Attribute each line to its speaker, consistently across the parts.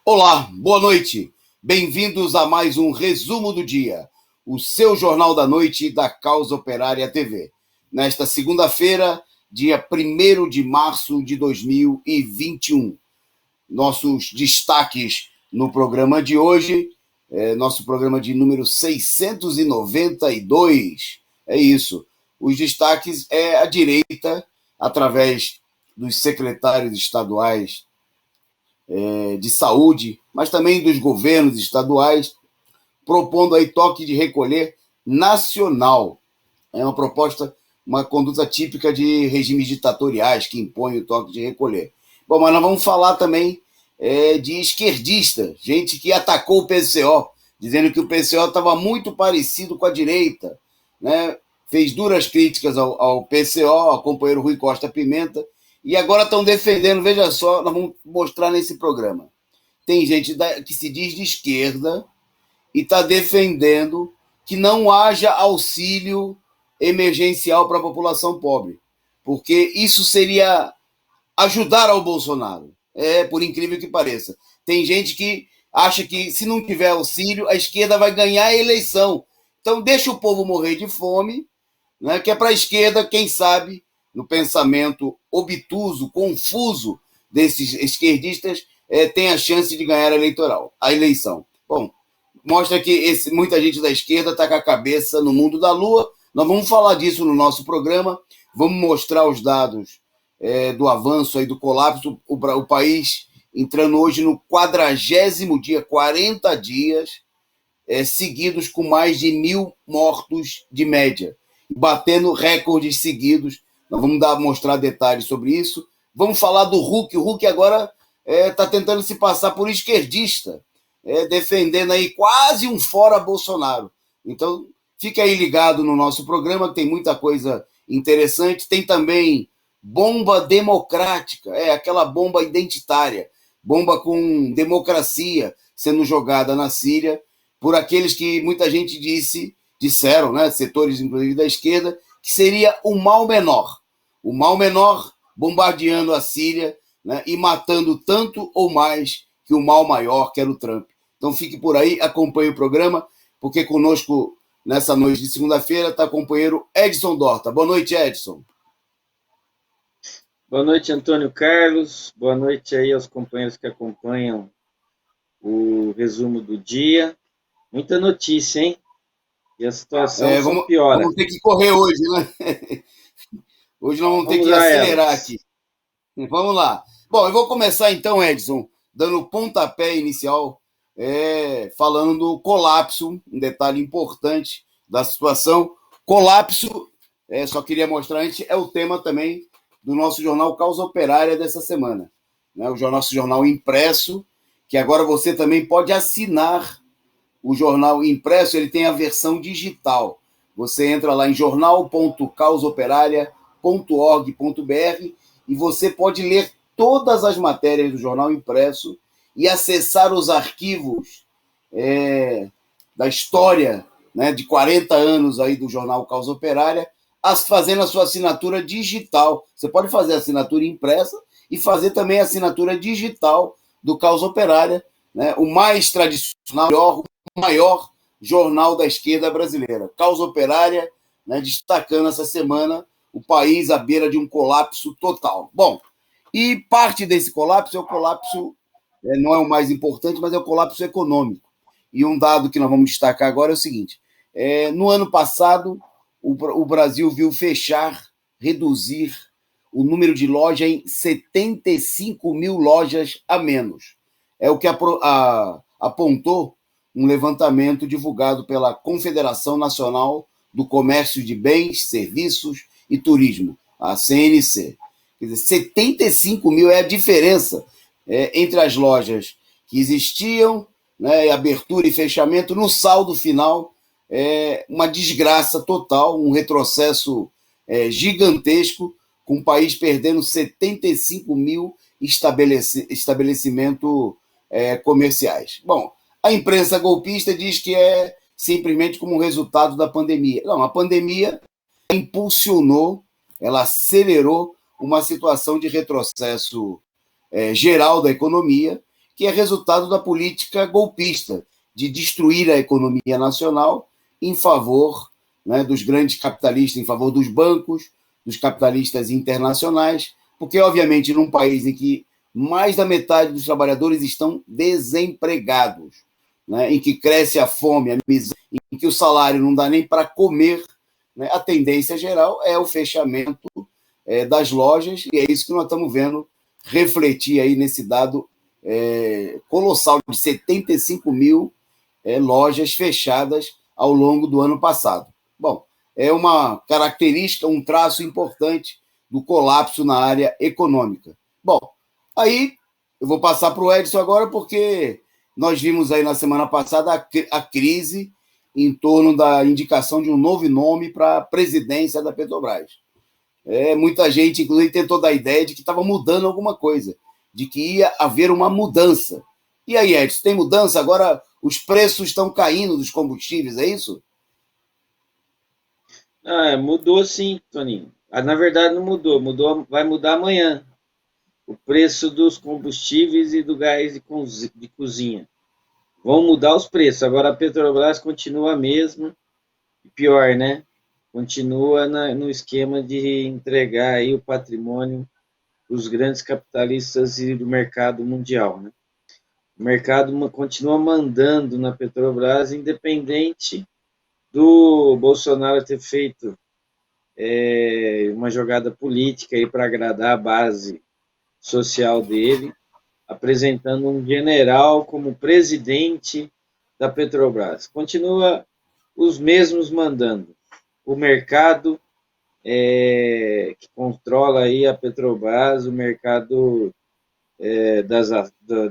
Speaker 1: Olá, boa noite. Bem-vindos a mais um Resumo do Dia, o seu Jornal da Noite da Causa Operária TV. Nesta segunda-feira, dia 1º de março de 2021. Nossos destaques no programa de hoje, nosso programa de número 692. É isso. Os destaques é a direita, através dos secretários estaduais de saúde, mas também dos governos estaduais, propondo aí toque de recolher nacional. É uma proposta, uma conduta típica de regimes ditatoriais que impõem o toque de recolher. Bom, mas nós vamos falar também de esquerdista, gente que atacou o PCO, dizendo que o PCO estava muito parecido com a direita, né? Fez duras críticas ao PCO, ao companheiro Rui Costa Pimenta, e agora estão defendendo, veja só, nós vamos mostrar nesse programa. Tem gente que se diz de esquerda e está defendendo que não haja auxílio emergencial para a população pobre, porque isso seria ajudar ao Bolsonaro. Por incrível que pareça. Tem gente que acha que se não tiver auxílio, a esquerda vai ganhar a eleição. Então deixa o povo morrer de fome, né, que é para a esquerda, quem sabe, no pensamento obtuso, confuso desses esquerdistas, tem a chance de ganhar a eleição. Bom, mostra que muita gente da esquerda está com a cabeça no mundo da lua. Nós vamos falar disso no nosso programa, vamos mostrar os dados do avanço aí do colapso, o país entrando hoje no 40º dia, 40 dias seguidos com mais de 1.000 mortos de média, batendo recordes seguidos. Nós vamos mostrar detalhes sobre isso. Vamos falar do Huck. O Huck agora está tentando se passar por esquerdista, defendendo aí quase um fora Bolsonaro. Então, fica aí ligado no nosso programa, que tem muita coisa interessante. Tem também bomba democrática, aquela bomba identitária, bomba com democracia sendo jogada na Síria por aqueles que muita gente disseram, né, setores inclusive da esquerda, que seria o mal menor bombardeando a Síria, né, e matando tanto ou mais que o mal maior, que era o Trump. Então fique por aí, acompanhe o programa, porque conosco nessa noite de segunda-feira está o companheiro Edson Dorta. Boa noite, Edson.
Speaker 2: Boa noite, Antônio Carlos. Boa noite aí aos companheiros que acompanham o resumo do dia. Muita notícia, hein? E a situação só piora.
Speaker 1: Vamos ter que correr hoje, né? Hoje nós vamos ter que acelerar aqui. Vamos lá. Bom, eu vou começar então, Edson, dando o pontapé inicial, falando do colapso, um detalhe importante da situação. Colapso, só queria mostrar antes, é o tema também do nosso jornal Causa Operária dessa semana, né? O nosso jornal impresso, que agora você também pode assinar o jornal impresso, ele tem a versão digital. Você entra lá em jornal.causaoperaria.org.br e você pode ler todas as matérias do jornal impresso e acessar os arquivos da história, né, de 40 anos aí do jornal Causa Operária, fazendo a sua assinatura digital. Você pode fazer a assinatura impressa e fazer também a assinatura digital do Causa Operária, né, o mais tradicional, o maior jornal da esquerda brasileira. Causa Operária, né, destacando essa semana o país à beira de um colapso total. Bom, e parte desse colapso é o colapso, não é o mais importante, mas é o colapso econômico. E um dado que nós vamos destacar agora é o seguinte: no ano passado, o Brasil viu reduzir o número de lojas em 75 mil lojas a menos. É o que apontou um levantamento divulgado pela Confederação Nacional do Comércio de Bens, Serviços e Turismo, a CNC. Quer dizer, 75 mil é a diferença entre as lojas que existiam, né, abertura e fechamento. No saldo final, uma desgraça total, um retrocesso gigantesco, com o país perdendo 75 mil estabelecimentos comerciais. Bom, a imprensa golpista diz que é simplesmente como resultado da pandemia. Não, a pandemia impulsionou, ela acelerou uma situação de retrocesso geral da economia, que é resultado da política golpista de destruir a economia nacional em favor, né, dos grandes capitalistas, em favor dos bancos, dos capitalistas internacionais, porque, obviamente, num país em que mais da metade dos trabalhadores estão desempregados, né, em que cresce a fome, a miséria, em que o salário não dá nem para comer, né, a tendência geral é o fechamento das lojas, e é isso que nós estamos vendo refletir aí nesse dado colossal de 75 mil lojas fechadas ao longo do ano passado. Bom, é uma característica, um traço importante do colapso na área econômica. Bom, aí eu vou passar para o Edson agora, porque nós vimos aí na semana passada a crise em torno da indicação de um novo nome para a presidência da Petrobras. Muita gente, inclusive, tentou dar a ideia de que estava mudando alguma coisa, de que ia haver uma mudança. E aí, Edson, tem mudança? Agora os preços estão caindo dos combustíveis, é isso?
Speaker 2: Mudou sim, Toninho. Na verdade não mudou, vai mudar amanhã o preço dos combustíveis e do gás de cozinha. Vão mudar os preços. Agora a Petrobras continua a mesma, e pior, né? Continua no esquema de entregar aí o patrimônio dos grandes capitalistas e do mercado mundial, né? O mercado continua mandando na Petrobras, independente do Bolsonaro ter feito uma jogada política para agradar a base social dele, apresentando um general como presidente da Petrobras. Continua os mesmos mandando. O mercado que controla aí a Petrobras, o mercado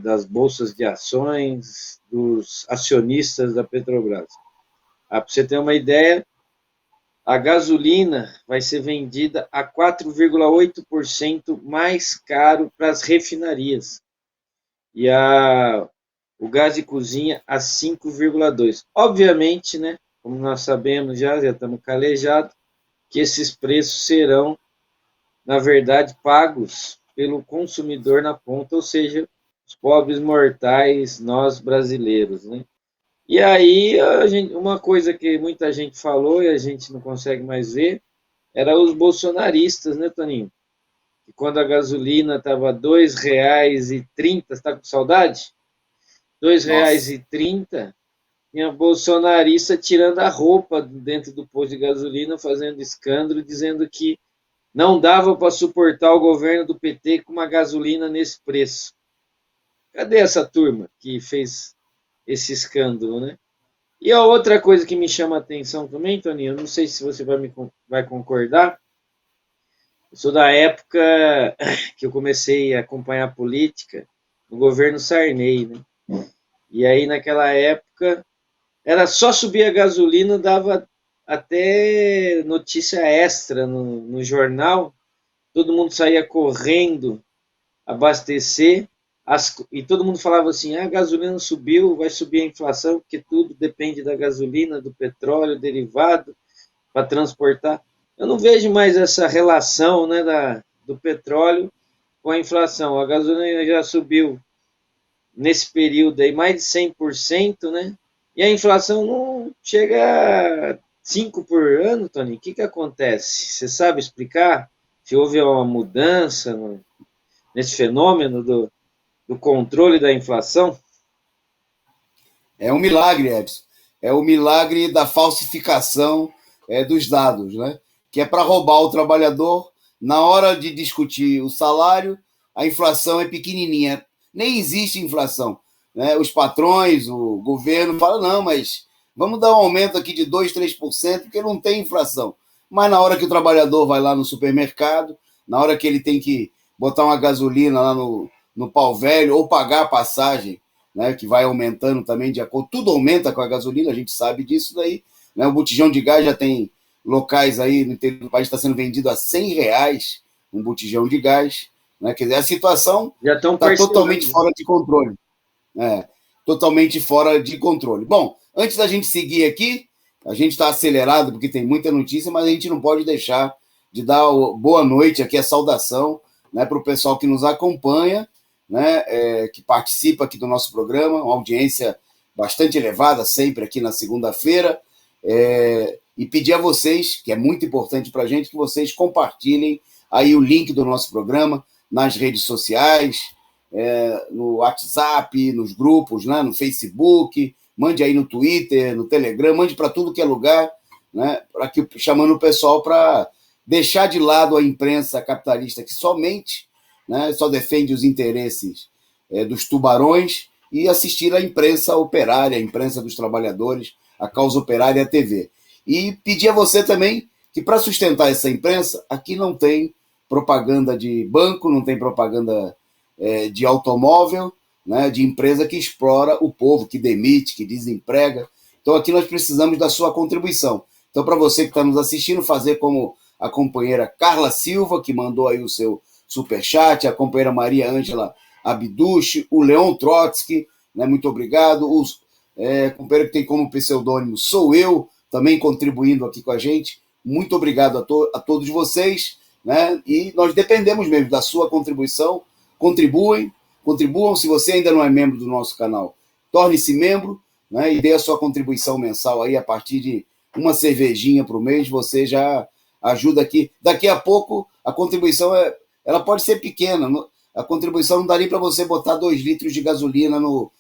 Speaker 2: das bolsas de ações, dos acionistas da Petrobras. Para você ter uma ideia, a gasolina vai ser vendida a 4,8% mais caro para as refinarias. E o gás de cozinha a 5,2%. Obviamente, né, como nós sabemos já estamos calejados, que esses preços serão, na verdade, pagos pelo consumidor na ponta, ou seja, os pobres mortais, nós brasileiros, né? E aí, uma coisa que muita gente falou e a gente não consegue mais ver, era os bolsonaristas, né, Toninho? E quando a gasolina estava R$ 2,30, está com saudade? R$ 2,30, tinha bolsonarista tirando a roupa dentro do posto de gasolina, fazendo escândalo, dizendo que não dava para suportar o governo do PT com uma gasolina nesse preço. Cadê essa turma que fez esse escândalo, né? E a outra coisa que me chama a atenção também, Toninho, eu não sei se você vai concordar, eu sou da época que eu comecei a acompanhar a política no governo Sarney, né? E aí, naquela época, era só subir a gasolina, dava até notícia extra no jornal, todo mundo saía correndo abastecer, e todo mundo falava assim, a gasolina subiu, vai subir a inflação, porque tudo depende da gasolina, do petróleo, derivado, para transportar. Eu não vejo mais essa relação, né, do petróleo com a inflação. A gasolina já subiu nesse período aí mais de 100%, né? E a inflação não chega a 5% por ano, Tony. O que acontece? Você sabe explicar se houve uma mudança nesse fenômeno do controle da inflação?
Speaker 1: É um milagre, Edson. É o milagre da falsificação dos dados, né? Que é para roubar o trabalhador. Na hora de discutir o salário, a inflação é pequenininha. Nem existe inflação, né? Os patrões, o governo falam, não, mas vamos dar um aumento aqui de 2%, 3%, porque não tem inflação. Mas na hora que o trabalhador vai lá no supermercado, na hora que ele tem que botar uma gasolina lá no pau velho, ou pagar a passagem, né, que vai aumentando também de acordo, tudo aumenta com a gasolina, a gente sabe disso daí, né? O botijão de gás já tem locais aí no interior do país, está sendo vendido a R$ 100 um botijão de gás, né? Quer dizer, a situação está totalmente fora de controle. Totalmente fora de controle. Bom, antes da gente seguir aqui, a gente está acelerado porque tem muita notícia, mas a gente não pode deixar de dar boa noite aqui, a saudação, né, para o pessoal que nos acompanha, né, que participa aqui do nosso programa, uma audiência bastante elevada sempre aqui na segunda-feira, e pedir a vocês, que é muito importante para a gente, que vocês compartilhem aí o link do nosso programa nas redes sociais, no WhatsApp, nos grupos, né, no Facebook, mande aí no Twitter, no Telegram, mande para tudo que é lugar, né, chamando o pessoal para deixar de lado a imprensa capitalista que somente, né, só defende os interesses dos tubarões e assistir à imprensa operária, a imprensa dos trabalhadores, a Causa Operária e a TV. E pedir a você também que, para sustentar essa imprensa, aqui não tem propaganda de banco, não tem propaganda de automóvel, né, de empresa que explora o povo, que demite, que desemprega. Então, aqui nós precisamos da sua contribuição. Então, para você que está nos assistindo, fazer como a companheira Carla Silva, que mandou aí o seu superchat, a companheira Maria Ângela Abduch, o Leon Trotsky, né, muito obrigado, o companheiro que tem como pseudônimo Sou Eu, também contribuindo aqui com a gente. Muito obrigado a todos vocês, né, e nós dependemos mesmo da sua contribuição. Contribuam, se você ainda não é membro do nosso canal, torne-se membro, né, e dê a sua contribuição mensal aí a partir de uma cervejinha por mês, você já ajuda aqui. Daqui a pouco a contribuição ela pode ser pequena, a contribuição não daria para você botar 2 litros de gasolina no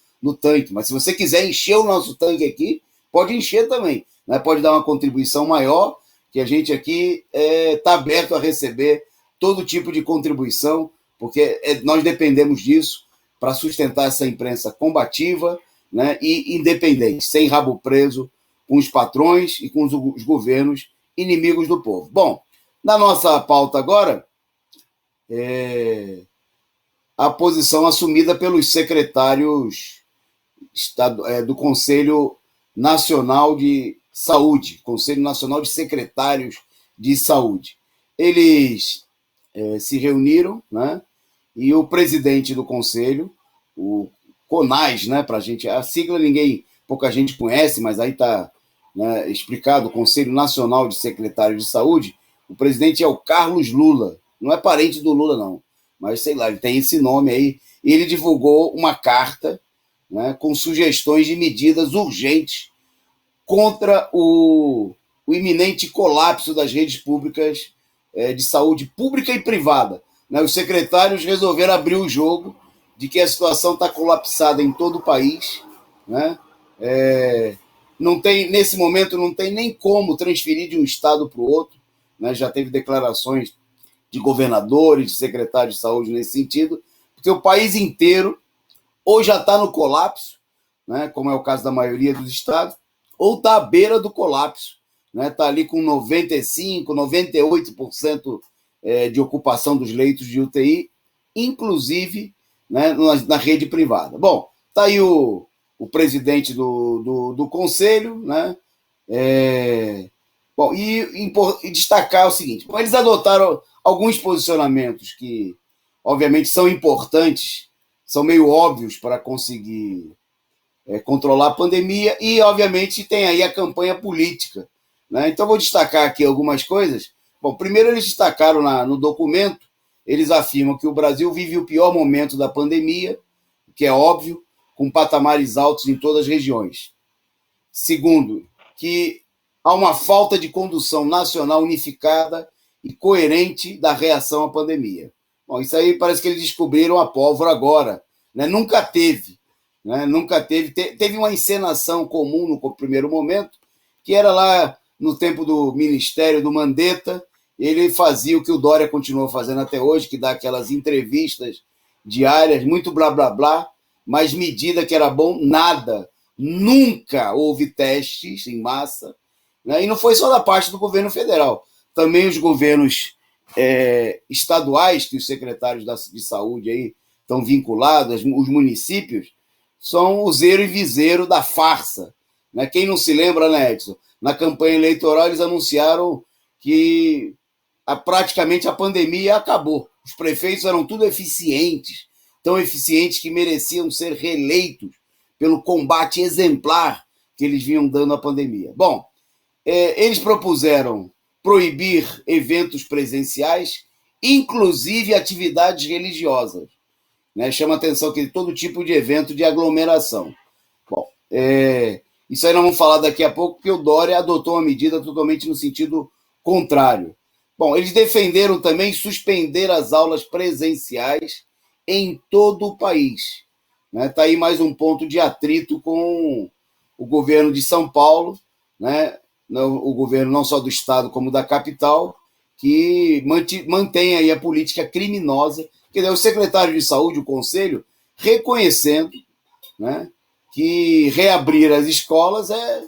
Speaker 1: tanque, mas se você quiser encher o nosso tanque aqui, pode encher também, né? Pode dar uma contribuição maior, que a gente aqui está aberto a receber todo tipo de contribuição, porque nós dependemos disso para sustentar essa imprensa combativa, né, e independente, sem rabo preso com os patrões e com os governos inimigos do povo. Bom, na nossa pauta agora, a posição assumida pelos secretários do Conselho Nacional de Saúde, Conselho Nacional de Secretários de Saúde. Eles se reuniram, né, e o presidente do Conselho, o CONAS, né, para a gente, a sigla pouca gente conhece, mas aí está, né, explicado, o Conselho Nacional de Secretários de Saúde, o presidente é o Carlos Lula, não é parente do Lula, não, mas sei lá, ele tem esse nome aí, e ele divulgou uma carta, né, com sugestões de medidas urgentes contra o iminente colapso das redes públicas de saúde pública e privada. Né? Os secretários resolveram abrir o jogo de que a situação está colapsada em todo o país, né? Não tem, nesse momento não tem nem como transferir de um estado para o outro, né? Já teve declarações de governadores, de secretários de saúde nesse sentido, porque o país inteiro ou já está no colapso, né? Como é o caso da maioria dos estados, ou está à beira do colapso, né? Está ali com 95%, 98% de ocupação dos leitos de UTI, inclusive, né, na rede privada. Bom, está aí o presidente do conselho, né? Bom, e destacar o seguinte: bom, eles adotaram alguns posicionamentos que, obviamente, são importantes, são meio óbvios para conseguir controlar a pandemia, e, obviamente, tem aí a campanha política, né? Então, vou destacar aqui algumas coisas. Bom, primeiro eles destacaram no documento, eles afirmam que o Brasil vive o pior momento da pandemia, que é óbvio, com patamares altos em todas as regiões. Segundo, que há uma falta de condução nacional unificada e coerente da reação à pandemia. Bom, isso aí parece que eles descobriram a pólvora agora, né? Nunca teve. Né? Nunca teve. Teve uma encenação comum no primeiro momento, que era lá no tempo do Ministério do Mandetta. Ele fazia o que o Dória continuou fazendo até hoje, que dá aquelas entrevistas diárias, muito blá, blá, blá, mas medida que era bom, nada. Nunca houve testes em massa, né? E não foi só da parte do governo federal. Também os governos estaduais, que os secretários de saúde aí estão vinculados, os municípios, são o zero e viseiro da farsa. Né? Quem não se lembra, né, Edson? Na campanha eleitoral eles anunciaram que praticamente a pandemia acabou. Os prefeitos eram tudo eficientes, tão eficientes que mereciam ser reeleitos pelo combate exemplar que eles vinham dando à pandemia. Bom, eles propuseram proibir eventos presenciais, inclusive atividades religiosas. né? Chama atenção que todo tipo de evento de aglomeração. Bom, isso aí nós vamos falar daqui a pouco, porque o Dória adotou uma medida totalmente no sentido contrário. Bom, eles defenderam também suspender as aulas presenciais em todo o país. Está aí mais um ponto de atrito com o governo de São Paulo, né? O governo não só do estado como da capital, que mantém aí a política criminosa, que o secretário de saúde, o conselho, reconhecendo, né, que reabrir as escolas é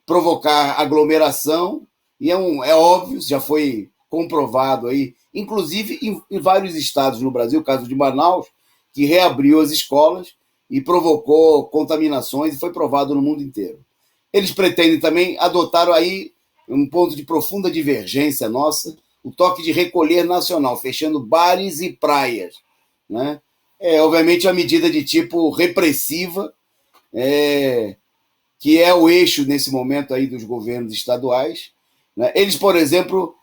Speaker 1: provocar aglomeração, e é óbvio, já foi comprovado aí, inclusive em vários estados no Brasil, o caso de Manaus, que reabriu as escolas e provocou contaminações, e foi provado no mundo inteiro. Eles pretendem também adotar aí um ponto de profunda divergência nossa, o toque de recolher nacional, fechando bares e praias, né? Obviamente, uma medida de tipo repressiva, que é o eixo, nesse momento, aí dos governos estaduais, né? Eles, por exemplo,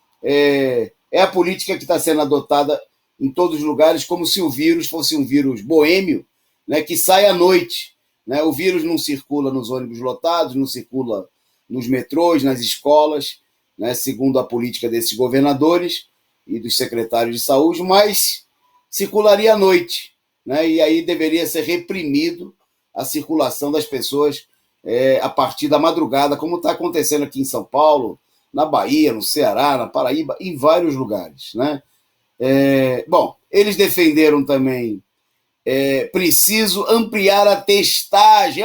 Speaker 1: a política que está sendo adotada em todos os lugares, como se o vírus fosse um vírus boêmio, né, que sai à noite. Né? O vírus não circula nos ônibus lotados, não circula nos metrôs, nas escolas, né, segundo a política desses governadores e dos secretários de saúde, mas circularia à noite, né, e aí deveria ser reprimido a circulação das pessoas a partir da madrugada, como está acontecendo aqui em São Paulo, na Bahia, no Ceará, na Paraíba, em vários lugares. Né? Bom, eles defenderam também preciso ampliar a testagem.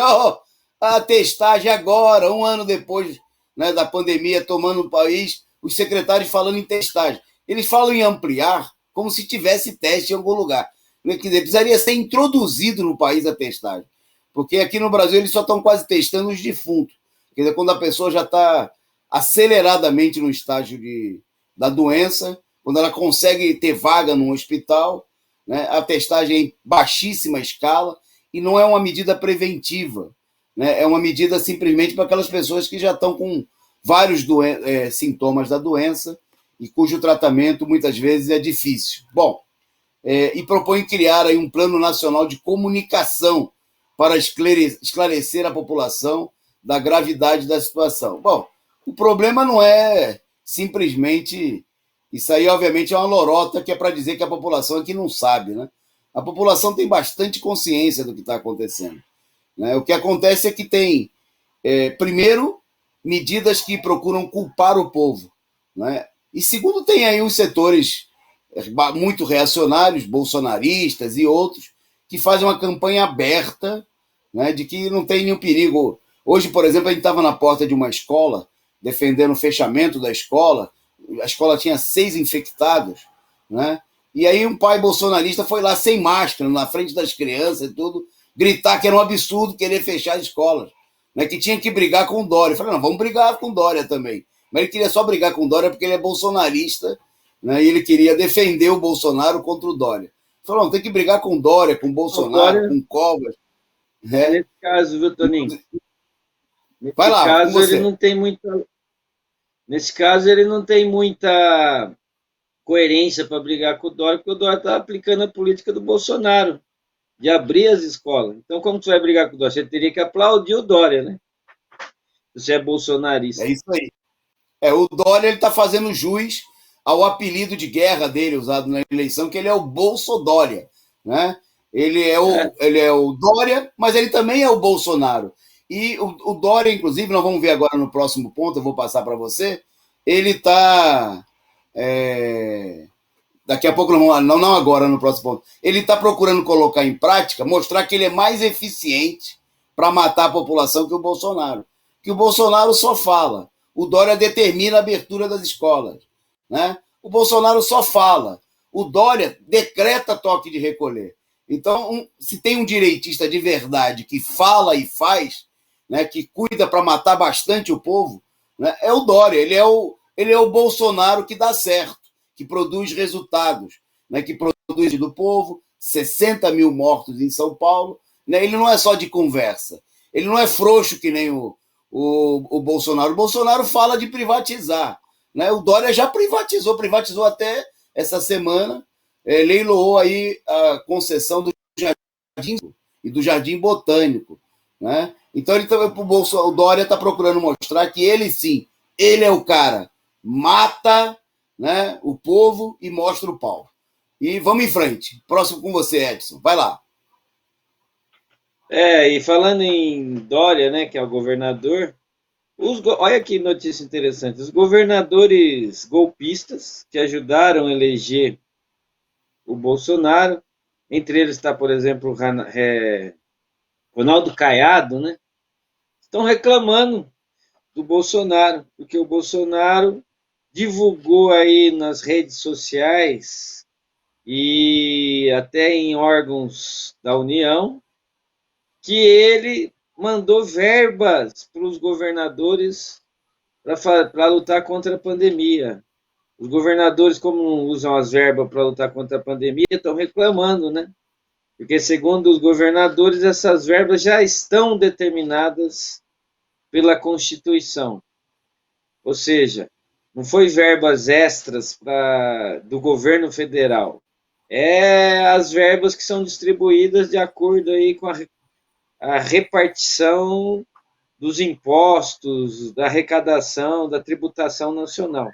Speaker 1: A testagem agora, um ano depois, né, da pandemia tomando o país, os secretários falando em testagem. Eles falam em ampliar como se tivesse teste em algum lugar. Quer dizer, precisaria ser introduzido no país a testagem. Porque aqui no Brasil eles só estão quase testando os defuntos. Quer dizer, quando a pessoa já está aceleradamente no estágio da doença, quando ela consegue ter vaga num hospital, né, a testagem é em baixíssima escala e não é uma medida preventiva, né, é uma medida simplesmente para aquelas pessoas que já estão com vários sintomas da doença e cujo tratamento muitas vezes é difícil. Bom, e propõe criar aí um plano nacional de comunicação para esclarecer a população da gravidade da situação. Bom, o problema não é simplesmente... Isso aí, obviamente, é uma lorota que é para dizer que a população aqui não sabe. Né? A população tem bastante consciência do que está acontecendo. Né? O que acontece é que tem, primeiro, medidas que procuram culpar o povo. Né? E, segundo, tem aí uns setores muito reacionários, bolsonaristas e outros, que fazem uma campanha aberta, né, de que não tem nenhum perigo. Hoje, por exemplo, a gente estava na porta de uma escola, defendendo o fechamento da escola. A escola tinha 6 infectados, né? E aí um pai bolsonarista foi lá sem máscara, na frente das crianças e tudo, gritar que era um absurdo querer fechar as escolas, né? Que tinha que brigar com o Dória. Eu falei, não, vamos brigar com o Dória também. Mas ele queria só brigar com o Dória porque ele é bolsonarista, né? E ele queria defender o Bolsonaro contra o Dória. Ele falou, não, tem que brigar com o Dória, com o Bolsonaro,
Speaker 2: Dória,
Speaker 1: com o Covas. Né?
Speaker 2: Nesse caso, viu, Toninho? Nesse
Speaker 1: Vai lá,
Speaker 2: caso, ele não tem muita... Nesse caso, ele não tem muita coerência para brigar com o Dória, porque o Dória está aplicando a política do Bolsonaro, de abrir as escolas. Então, como você vai brigar com o Dória? Você teria que aplaudir o Dória, né? Você é bolsonarista.
Speaker 1: É isso aí. O Dória está fazendo jus ao apelido de guerra dele usado na eleição, que ele é o Bolsodória. Né? Ele é o Dória, mas ele também é o Bolsonaro. E o Dória, inclusive, nós vamos ver agora no próximo ponto, eu vou passar para você, ele está... daqui a pouco, não agora, no próximo ponto. Ele está procurando colocar em prática, mostrar que ele é mais eficiente para matar a população que o Bolsonaro. Que o Bolsonaro só fala. O Dória determina a abertura das escolas. Né? O Bolsonaro só fala. O Dória decreta toque de recolher. Então, se tem um direitista de verdade que fala e faz, né, que cuida para matar bastante o povo, né, é o Dória. Ele é o Bolsonaro que dá certo, que produz resultados, né, que produz do povo, 60 mil mortos em São Paulo. Né, ele não é só de conversa. Ele não é frouxo que nem o Bolsonaro. O Bolsonaro fala de privatizar. Né? O Dória já privatizou até essa semana, leiloou aí a concessão do Jardim e do Jardim Botânico, né? Então ele também, o Dória está procurando mostrar que ele sim, ele é o cara, mata, né, o povo e mostra o pau. E vamos em frente. Próximo com você, Edson. Vai lá.
Speaker 2: E falando em Dória, né, que é o governador, olha que notícia interessante. Os governadores golpistas que ajudaram a eleger o Bolsonaro, entre eles está, por exemplo, Ronaldo Caiado, né, estão reclamando do Bolsonaro, porque o Bolsonaro divulgou aí nas redes sociais e até em órgãos da União que ele mandou verbas para os governadores para lutar contra a pandemia. Os governadores, como não usam as verbas para lutar contra a pandemia, estão reclamando, né? Porque, segundo os governadores, essas verbas já estão determinadas pela Constituição. Ou seja, não foi verbas extras do governo federal. É as verbas que são distribuídas de acordo aí com a repartição dos impostos, da arrecadação, da tributação nacional.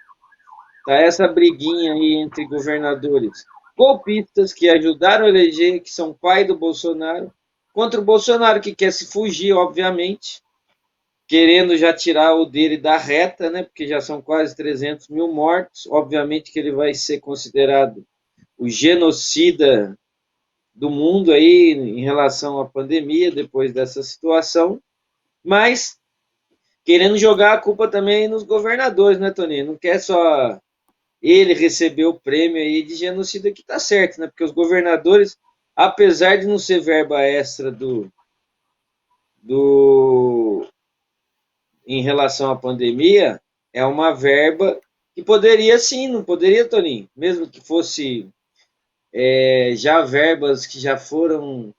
Speaker 2: Tá essa briguinha aí entre governadores golpistas que ajudaram a eleger, que são pai do Bolsonaro, contra o Bolsonaro que quer se fugir, obviamente, querendo já tirar o dele da reta, né? Porque já são quase 300 mil mortos. Obviamente que ele vai ser considerado o genocida do mundo aí em relação à pandemia depois dessa situação, mas querendo jogar a culpa também nos governadores, né, Toninho? Não quer só ele receber o prêmio aí de genocida, que tá certo, né? Porque os governadores, apesar de não ser verba extra do em relação à pandemia, é uma verba que poderia sim, não poderia, Toninho? Mesmo que fosse já verbas que já foram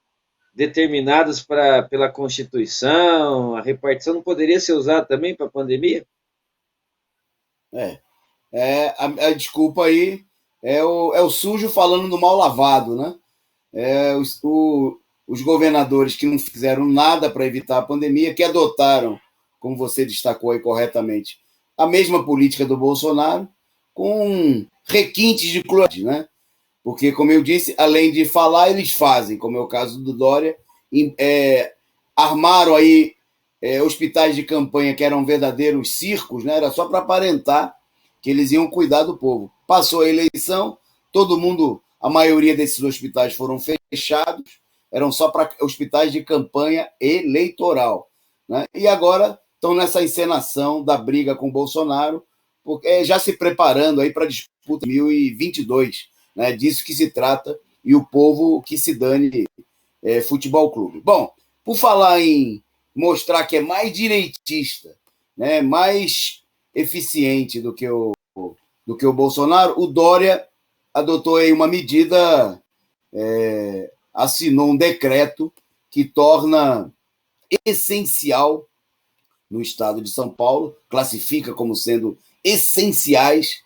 Speaker 2: determinadas pela Constituição, a repartição não poderia ser usada também para a pandemia?
Speaker 1: A desculpa aí é o sujo falando do mal lavado, né? Os governadores que não fizeram nada para evitar a pandemia, que adotaram, como você destacou aí corretamente, a mesma política do Bolsonaro, com requintes de crueldade, né? Porque, como eu disse, além de falar, eles fazem, como é o caso do Dória, armaram aí hospitais de campanha que eram verdadeiros circos, né? Era só para aparentar que eles iam cuidar do povo. Passou a eleição, todo mundo, a maioria desses hospitais foram fechados, eram só para hospitais de campanha eleitoral, né? E agora estão nessa encenação da briga com o Bolsonaro, porque já se preparando aí para a disputa 2022, né? Disso que se trata, e o povo que se dane futebol clube. Bom, por falar em mostrar que é mais direitista, né, mais eficiente do que o Bolsonaro, o Dória adotou aí uma medida, assinou um decreto que torna essencial no estado de São Paulo, classifica como sendo essenciais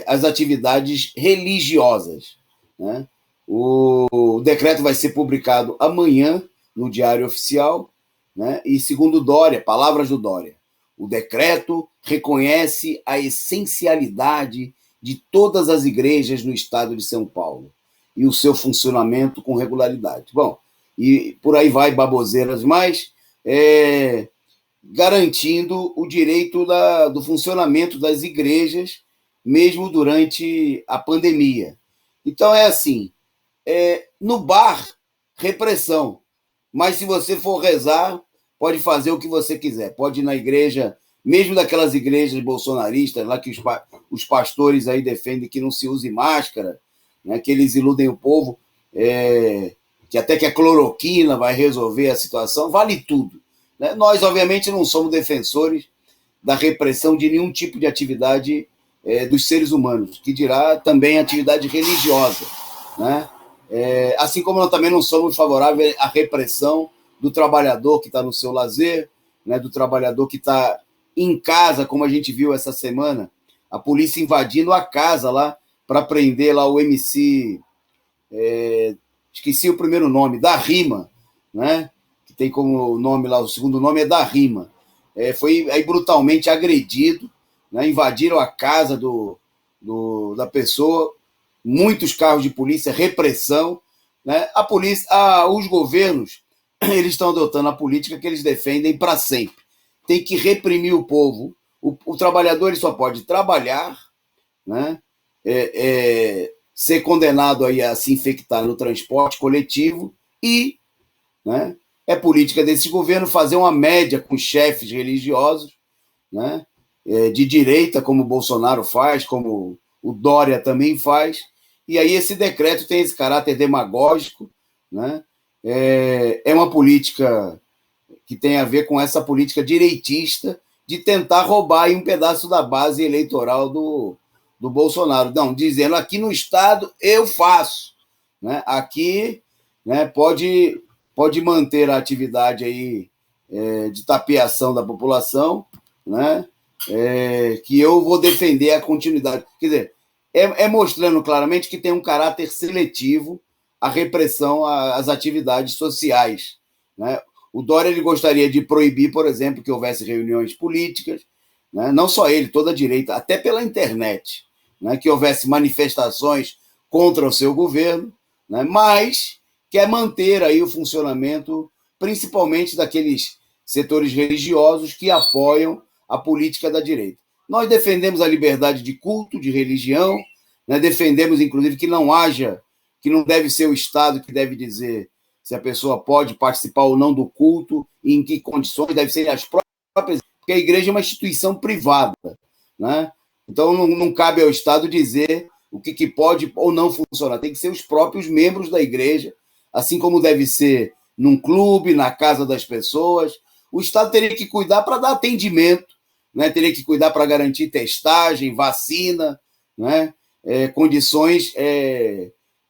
Speaker 1: as atividades religiosas, né? O decreto vai ser publicado amanhã no Diário Oficial, né? E segundo Dória, palavras do Dória, o decreto reconhece a essencialidade de todas as igrejas no estado de São Paulo e o seu funcionamento com regularidade. Bom, e por aí vai, baboseiras mais, garantindo o direito do funcionamento das igrejas, mesmo durante a pandemia. Então é assim, no bar, repressão, mas se você for rezar, pode fazer o que você quiser, pode ir na igreja, mesmo daquelas igrejas bolsonaristas, lá que os pastores aí defendem que não se use máscara, né, que eles iludem o povo, que até que a cloroquina vai resolver a situação, vale tudo. Né? Nós, obviamente, não somos defensores da repressão de nenhum tipo de atividade dos seres humanos, que dirá também atividade religiosa, né? Assim como nós também não somos favoráveis à repressão do trabalhador que está no seu lazer, né, do trabalhador que está em casa, como a gente viu essa semana, a polícia invadindo a casa lá para prender lá o MC esqueci o primeiro nome, da Rima, né? Que tem como nome lá, o segundo nome é da Rima. Foi aí brutalmente agredido, né? Invadiram a casa da pessoa, muitos carros de polícia, repressão, né? A polícia, os governos, eles estão adotando a política que eles defendem para sempre. Tem que reprimir o povo. O trabalhador ele só pode trabalhar, né? Ser condenado aí a se infectar no transporte coletivo e, né, é política desse governo fazer uma média com chefes religiosos, né, de direita, como o Bolsonaro faz, como o Dória também faz, e aí esse decreto tem esse caráter demagógico, né, é uma política que tem a ver com essa política direitista de tentar roubar aí um pedaço da base eleitoral do Bolsonaro. Não, dizendo aqui no Estado eu faço, né? Aqui, né, pode manter a atividade aí de tapeação da população, né? Que eu vou defender a continuidade. Quer dizer, mostrando claramente que tem um caráter seletivo a repressão às atividades sociais, né? O Dória ele gostaria de proibir, por exemplo, que houvesse reuniões políticas, né? Não só ele, toda a direita, até pela internet, né? Que houvesse manifestações contra o seu governo, né? Mas quer manter aí o funcionamento, principalmente daqueles setores religiosos que apoiam a política da direita. Nós defendemos a liberdade de culto, de religião, né? Defendemos, inclusive, que não deve ser o Estado que deve dizer se a pessoa pode participar ou não do culto, e em que condições, deve ser as próprias, porque a igreja é uma instituição privada, né? Então não cabe ao Estado dizer o que pode ou não funcionar, tem que ser os próprios membros da igreja, assim como deve ser num clube, na casa das pessoas. O Estado teria que cuidar para dar atendimento, né? Teria que cuidar para garantir testagem, vacina, né? Condições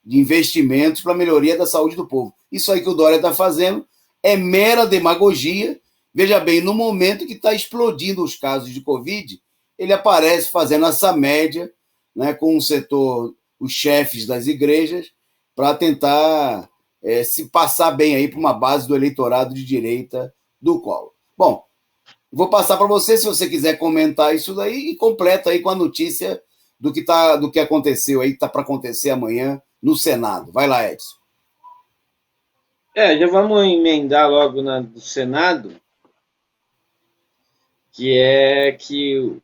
Speaker 1: de investimentos para a melhoria da saúde do povo. Isso aí que o Dória está fazendo é mera demagogia. Veja bem, no momento que está explodindo os casos de Covid, ele aparece fazendo essa média, né, com o setor, os chefes das igrejas, para tentar se passar bem aí para uma base do eleitorado de direita do Collor. Bom, vou passar para você, se você quiser comentar isso daí, e completa aí com a notícia do que aconteceu aí, que está para acontecer amanhã no Senado. Vai lá, Edson.
Speaker 2: Já vamos emendar logo do Senado, que é que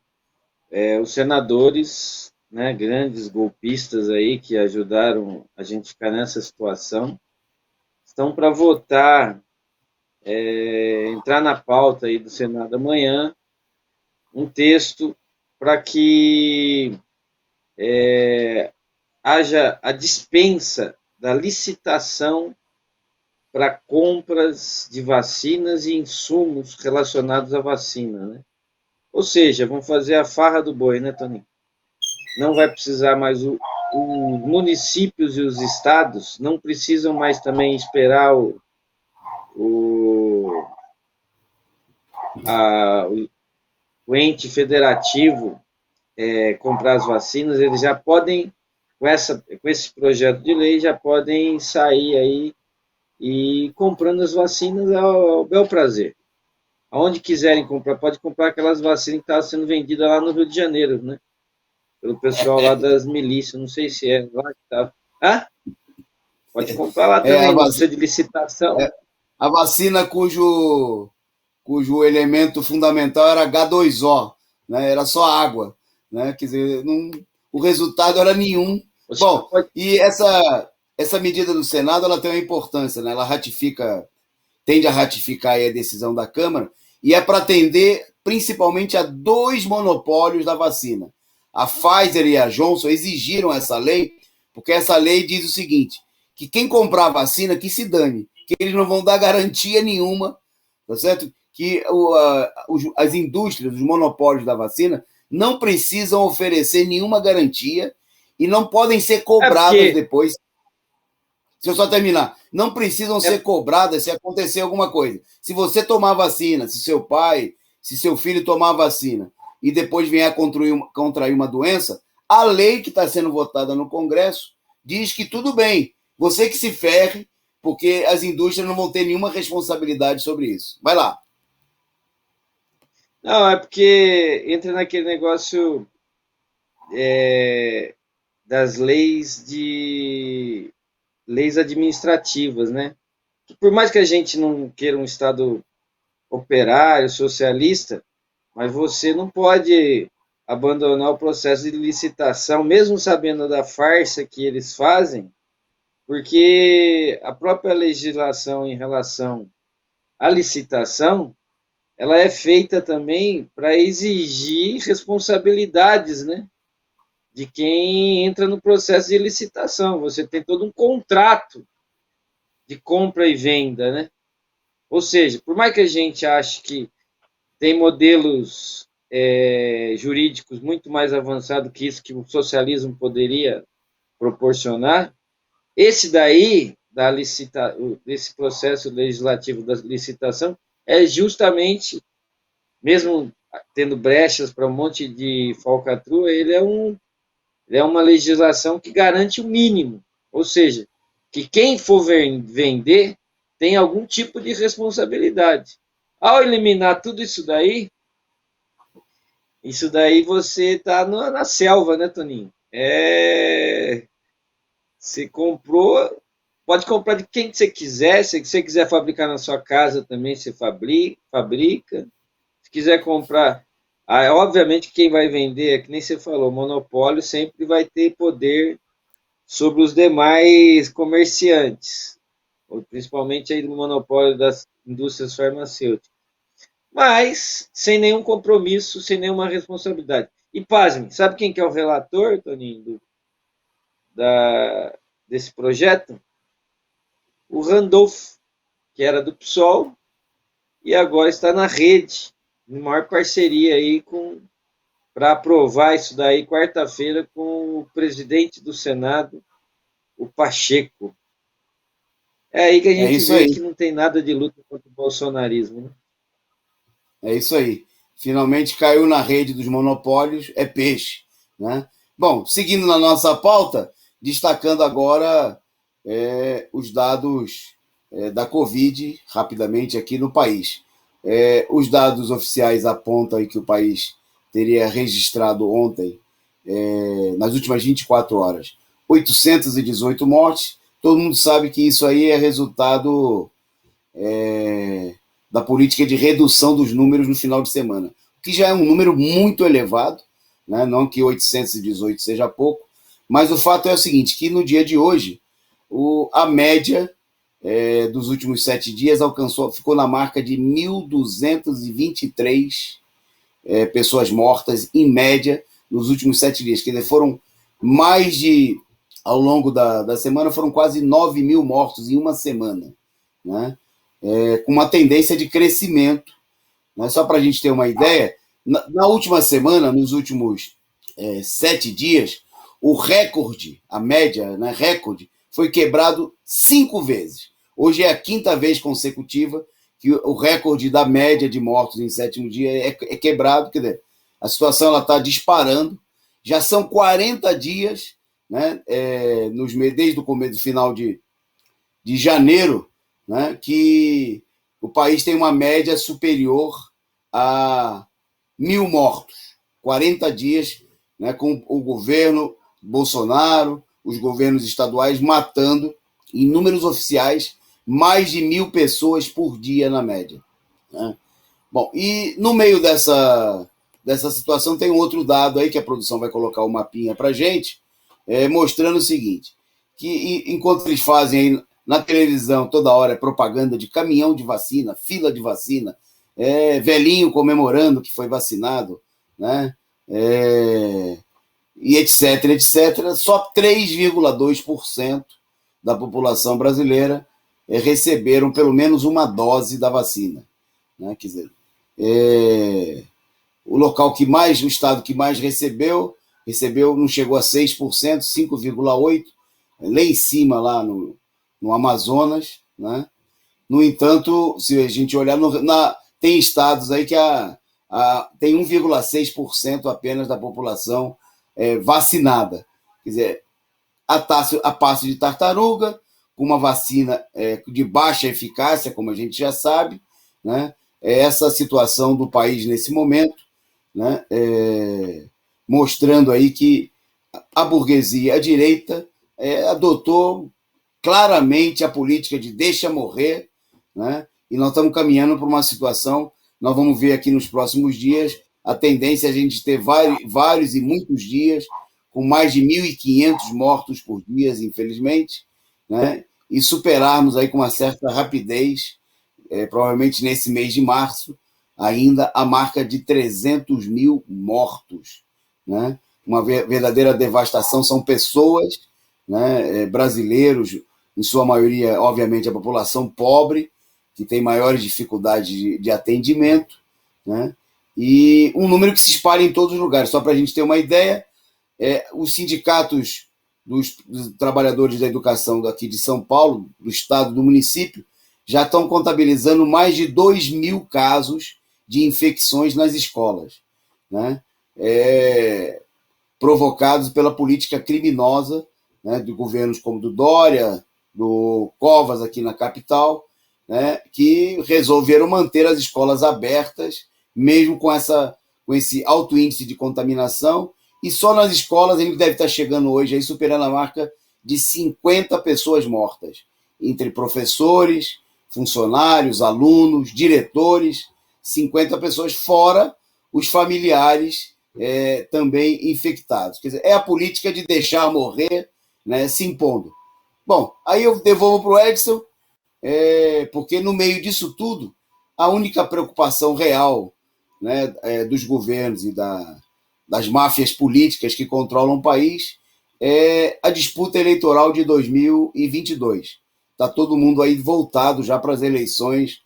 Speaker 2: os senadores, né, grandes golpistas aí que ajudaram a gente ficar nessa situação, estão para votar, entrar na pauta aí do Senado amanhã, um texto para que haja a dispensa da licitação para compras de vacinas e insumos relacionados à vacina, né? Ou seja, vão fazer a farra do boi, né, Toninho? Não vai precisar mais os municípios e os estados não precisam mais também esperar o ente federativo comprar as vacinas. Eles já podem, com esse projeto de lei, já podem sair aí e comprando as vacinas ao bel prazer. Aonde quiserem comprar, pode comprar aquelas vacinas que estavam sendo vendidas lá no Rio de Janeiro, né? Pelo pessoal lá das milícias, não sei se é lá que estava. Pode comprar lá também, não precisa de licitação.
Speaker 1: A vacina cujo elemento fundamental era H2O, né? Era só água, né? Quer dizer, o resultado era nenhum. Bom, e essa medida do Senado ela tem uma importância, né? Ela tende a ratificar a decisão da Câmara, e é para atender principalmente a 2 monopólios da vacina. A Pfizer e a Johnson exigiram essa lei, porque essa lei diz o seguinte, que quem comprar a vacina, que se dane, que eles não vão dar garantia nenhuma, tá certo? Que as indústrias, os monopólios da vacina, não precisam oferecer nenhuma garantia e não podem ser cobradas depois. Se eu só terminar, não precisam ser cobradas se acontecer alguma coisa. Se você tomar vacina, se seu pai, se seu filho tomar vacina e depois vier a contrair uma doença, a lei que está sendo votada no Congresso diz que tudo bem, você que se ferre, porque as indústrias não vão ter nenhuma responsabilidade sobre isso. Vai lá.
Speaker 2: Não, é porque entra naquele negócio das leis administrativas, né? Que por mais que a gente não queira um Estado operário, socialista, mas você não pode abandonar o processo de licitação, mesmo sabendo da farsa que eles fazem, porque a própria legislação em relação à licitação, ela é feita também para exigir responsabilidades, né, de quem entra no processo de licitação. Você tem todo um contrato de compra e venda, né? Ou seja, por mais que a gente ache que tem modelos jurídicos muito mais avançados que isso que o socialismo poderia proporcionar, esse daí, desse processo legislativo da licitação, é justamente, mesmo tendo brechas para um monte de falcatrua, ele é uma legislação que garante o mínimo, ou seja, que quem for vender tem algum tipo de responsabilidade. Ao eliminar tudo isso daí você está na selva, né, Toninho? Você comprou, pode comprar de quem você quiser. Se você quiser fabricar na sua casa também, você fabrica. Se quiser comprar, obviamente quem vai vender, é que nem você falou, monopólio sempre vai ter poder sobre os demais comerciantes, principalmente aí do monopólio das indústrias farmacêuticas. Mas sem nenhum compromisso, sem nenhuma responsabilidade. E pasme, sabe quem que é o relator, Toninho, desse projeto? O Randolph, que era do PSOL e agora está na rede, em maior parceria aí para aprovar isso daí quarta-feira com o presidente do Senado, o Pacheco. É aí que a
Speaker 1: É
Speaker 2: gente
Speaker 1: isso
Speaker 2: vê
Speaker 1: aí.
Speaker 2: que não tem nada de luta contra o bolsonarismo, né?
Speaker 1: É isso aí. Finalmente caiu na rede dos monopólios, é peixe. Né? Bom, seguindo na nossa pauta, destacando agora os dados da Covid, rapidamente aqui no país. Os dados oficiais apontam aí que o país teria registrado ontem, nas últimas 24 horas, 818 mortes. Todo mundo sabe que isso aí é resultado da política de redução dos números no final de semana, o que já é um número muito elevado, né? Não que 818 seja pouco, mas o fato é o seguinte, que no dia de hoje, a média dos últimos 7 dias ficou na marca de 1.223 pessoas mortas, em média, nos últimos 7 dias. Quer dizer, foram mais de, ao longo da semana, foram quase 9 mil mortos em uma semana, né? Com uma tendência de crescimento. Né? Só para a gente ter uma ideia, na última semana, nos últimos 7 dias, o recorde, a média, né, recorde, foi quebrado 5 vezes. Hoje é a 5ª vez consecutiva que o recorde da média de mortos em 7º dia é quebrado. Quer dizer, a situação está disparando. Já são 40 dias, né, desde o começo do final de janeiro, né, que o país tem uma média superior a 1.000 mortos. 40 dias, né, com o governo Bolsonaro, os governos estaduais matando, em números oficiais, mais de 1.000 pessoas por dia na média. Né? Bom, e no meio dessa situação tem um outro dado aí que a produção vai colocar o mapinha para a gente, mostrando o seguinte, que enquanto eles fazem aí na televisão toda hora propaganda de caminhão de vacina, fila de vacina, velhinho comemorando que foi vacinado, né? E etc, etc, só 3,2% da população brasileira receberam pelo menos uma dose da vacina. Né? Quer dizer, o estado que mais recebeu, não chegou a 6%, 5,8%, lá em cima, lá no Amazonas. Né? No entanto, se a gente olhar, tem estados aí que tem 1,6% apenas da população vacinada. Quer dizer, a passo de tartaruga, com uma vacina de baixa eficácia, como a gente já sabe, né? É essa situação do país nesse momento, né? Mostrando aí que a burguesia, a direita, adotou claramente a política de deixa morrer, né? E nós estamos caminhando para uma situação, nós vamos ver aqui nos próximos dias, a tendência é a gente ter vários e muitos dias, com mais de 1.500 mortos por dia, infelizmente, né? E superarmos aí com uma certa rapidez, provavelmente nesse mês de março, ainda a marca de 300 mil mortos, né? Uma verdadeira devastação, são pessoas, né, brasileiros, em sua maioria, obviamente, a população pobre, que tem maiores dificuldades de atendimento, né? E um número que se espalha em todos os lugares. Só para a gente ter uma ideia, os sindicatos dos trabalhadores da educação daqui de São Paulo, do estado, do município, já estão contabilizando mais de 2.000 casos de infecções nas escolas, né? Provocados pela política criminosa, né, de governos como do Dória, do Covas aqui na capital, né, que resolveram manter as escolas abertas, mesmo com esse alto índice de contaminação, e só nas escolas ele deve estar chegando hoje, aí superando a marca de 50 pessoas mortas, entre professores, funcionários, alunos, diretores, 50 pessoas, fora os familiares também infectados. Quer dizer, é a política de deixar morrer, né, se impondo. Bom, aí eu devolvo para o Edson, porque no meio disso tudo, a única preocupação real, né, dos governos e das máfias políticas que controlam o país é a disputa eleitoral de 2022. Está todo mundo aí voltado já para as eleições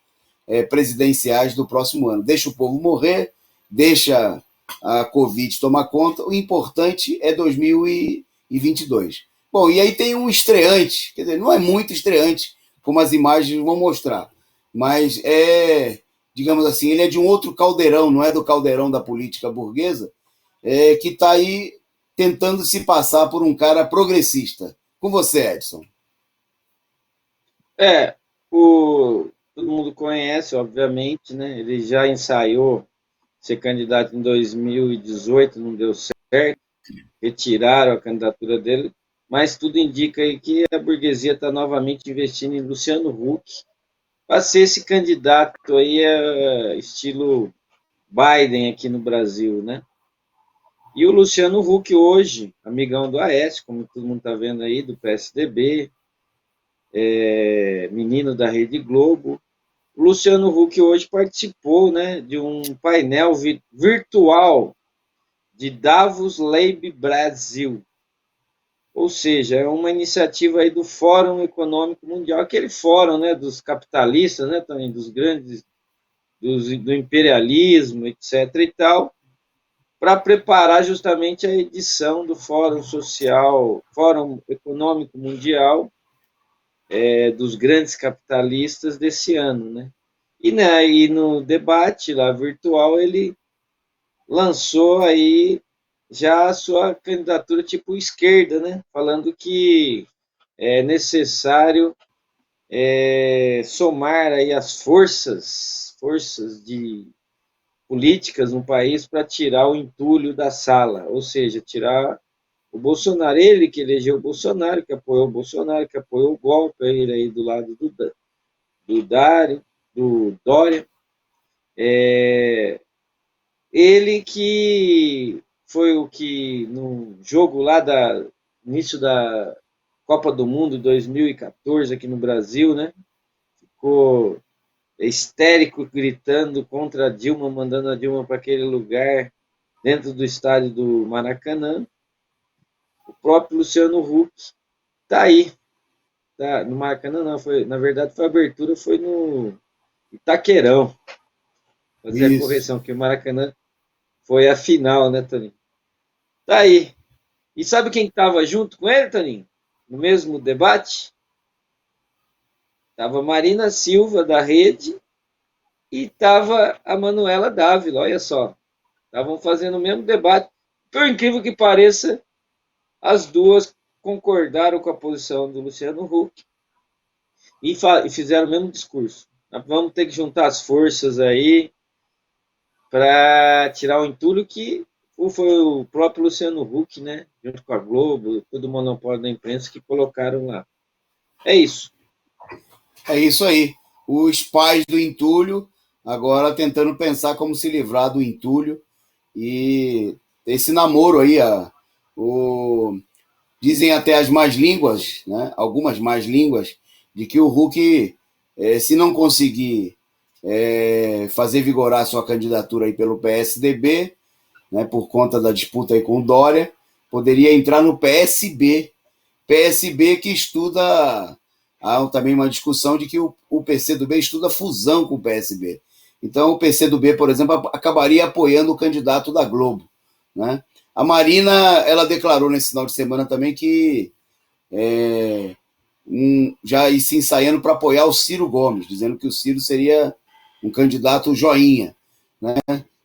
Speaker 1: presidenciais do próximo ano. Deixa o povo morrer, deixa a Covid tomar conta, o importante é 2022. Bom, e aí tem um estreante, quer dizer, não é muito estreante, como as imagens vão mostrar, mas digamos assim, ele é de um outro caldeirão, não é do caldeirão da política burguesa, que está aí tentando se passar por um cara progressista. Com você, Edson.
Speaker 2: Todo mundo conhece, obviamente, né? Ele já ensaiou ser candidato em 2018, não deu certo, retiraram a candidatura dele, mas tudo indica aí que a burguesia está novamente investindo em Luciano Huck para ser esse candidato aí, estilo Biden aqui no Brasil, né? E o Luciano Huck hoje, amigão do Aécio, como todo mundo está vendo aí, do PSDB, menino da Rede Globo. O Luciano Huck hoje participou, né, de um painel virtual de Davos Lab Brasil. Ou seja, é uma iniciativa aí do Fórum Econômico Mundial, aquele fórum, né, dos capitalistas, né, também dos grandes, do imperialismo, etc. e tal, para preparar justamente a edição do Fórum Econômico Mundial, dos grandes capitalistas desse ano, né? E no debate lá virtual ele lançou aí já a sua candidatura tipo esquerda, né? Falando que é necessário somar aí as forças de políticas no país para tirar o entulho da sala, ou seja, tirar o Bolsonaro, ele que elegeu o Bolsonaro, que apoiou o Bolsonaro, que apoiou o golpe, ele aí do lado do Dória, ele que foi o que no jogo lá início da Copa do Mundo 2014 aqui no Brasil, né, ficou histérico gritando contra a Dilma, mandando a Dilma para aquele lugar dentro do estádio do Maracanã. O próprio Luciano Huck está aí. Tá, no Maracanã não, na verdade a abertura foi no Itaquerão. Fazer a correção, que o Maracanã foi a final, né, Toninho? Tá aí. E sabe quem estava junto com ele, Toninho? No mesmo debate? Tava Marina Silva, da Rede, e tava a Manuela Dávila, olha só. Estavam fazendo o mesmo debate. Por incrível que pareça, as duas concordaram com a posição do Luciano Huck e fizeram o mesmo discurso. Nós vamos ter que juntar as forças aí para tirar o entulho que foi o próprio Luciano Huck, né, junto com a Globo, todo o monopólio da imprensa que colocaram lá. É isso.
Speaker 1: É isso aí. Os pais do entulho agora tentando pensar como se livrar do entulho e esse namoro aí, dizem até as más línguas, né, algumas más línguas, de que o Huck, se não conseguir fazer vigorar sua candidatura aí pelo PSDB, né, por conta da disputa aí com o Dória, poderia entrar no PSB. PSB que estuda, há também uma discussão de que o PCdoB estuda fusão com o PSB. Então o PCdoB, por exemplo, acabaria apoiando o candidato da Globo, né? A Marina, ela declarou nesse final de semana também que já se ensaiando para apoiar o Ciro Gomes, dizendo que o Ciro seria um candidato joinha, né?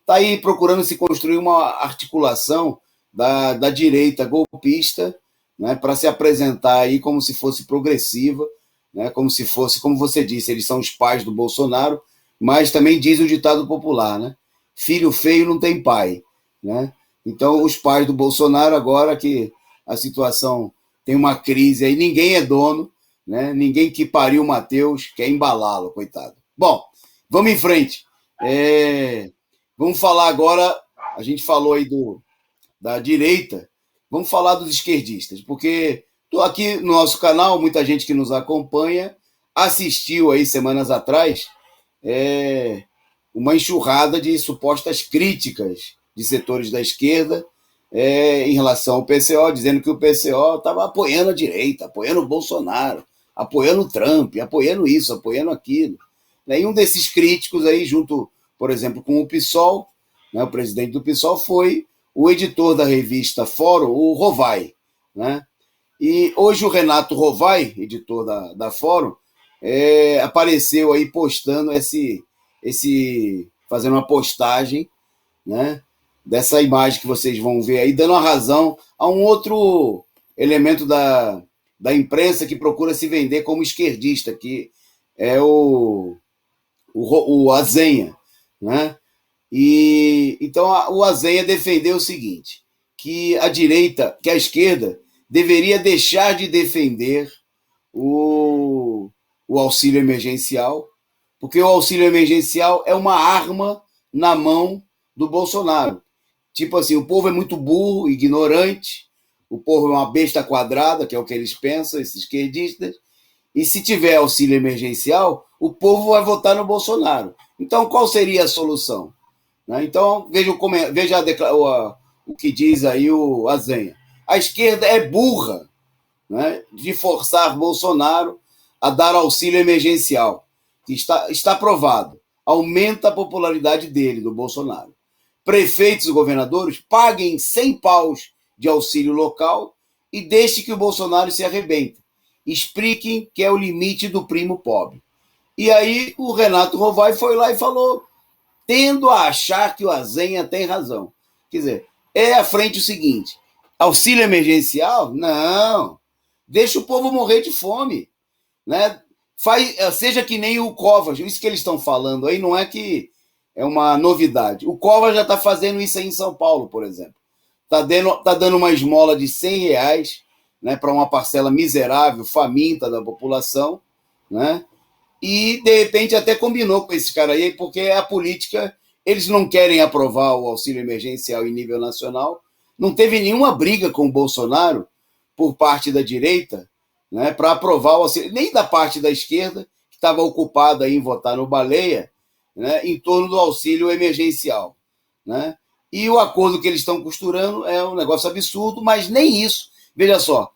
Speaker 1: Está aí procurando se construir uma articulação da direita golpista, né, para se apresentar aí como se fosse progressiva, né, como se fosse, como você disse, eles são os pais do Bolsonaro, mas também diz o ditado popular, né? Filho feio não tem pai, né? Então, os pais do Bolsonaro, agora que a situação tem uma crise aí, ninguém é dono, né? Ninguém que pariu o Matheus quer embalá-lo, coitado. Bom, vamos em frente. Vamos falar agora, a gente falou aí da direita, vamos falar dos esquerdistas, porque aqui no nosso canal, muita gente que nos acompanha assistiu aí semanas atrás uma enxurrada de supostas críticas de setores da esquerda em relação ao PCO, dizendo que o PCO estava apoiando a direita, apoiando o Bolsonaro, apoiando o Trump, apoiando isso, apoiando aquilo. E um desses críticos aí, junto, por exemplo, com o PSOL, né, o presidente do PSOL foi o editor da revista Fórum, o Rovai, né? E hoje o Renato Rovai, editor da Fórum, apareceu aí postando fazendo uma postagem, né, dessa imagem que vocês vão ver aí, dando a razão a um outro elemento da imprensa que procura se vender como esquerdista, que é o Azenha, né? E então o Azenha defendeu o seguinte, que a esquerda deveria deixar de defender o auxílio emergencial, porque o auxílio emergencial é uma arma na mão do Bolsonaro. Tipo assim, o povo é muito burro, ignorante, o povo é uma besta quadrada, que é o que eles pensam, esses esquerdistas, e se tiver auxílio emergencial, o povo vai votar no Bolsonaro. Então, qual seria a solução? Então, veja o que diz aí o Azenha. A esquerda é burra, né, de forçar Bolsonaro a dar auxílio emergencial, que está provado. Aumenta a popularidade dele, do Bolsonaro. Prefeitos e governadores paguem 100 paus de auxílio local e deixe que o Bolsonaro se arrebente. Expliquem que é o limite do primo pobre. E aí o Renato Rovai foi lá e falou, tendo a achar que o Azenha tem razão. Quer dizer, à frente o seguinte, auxílio emergencial? Não. Deixa o povo morrer de fome, né? Seja que nem o Covas, isso que eles estão falando aí não é que é uma novidade. O Covas já está fazendo isso aí em São Paulo, por exemplo. Está dando uma esmola de R$100, né, para uma parcela miserável, faminta da população, né? E, de repente, até combinou com esse cara aí, porque a política, eles não querem aprovar o auxílio emergencial em nível nacional. Não teve nenhuma briga com o Bolsonaro por parte da direita, né, para aprovar o auxílio, nem da parte da esquerda, que estava ocupada em votar no Baleia, né, em torno do auxílio emergencial, né? E o acordo que eles estão costurando é um negócio absurdo, mas nem isso. Veja só,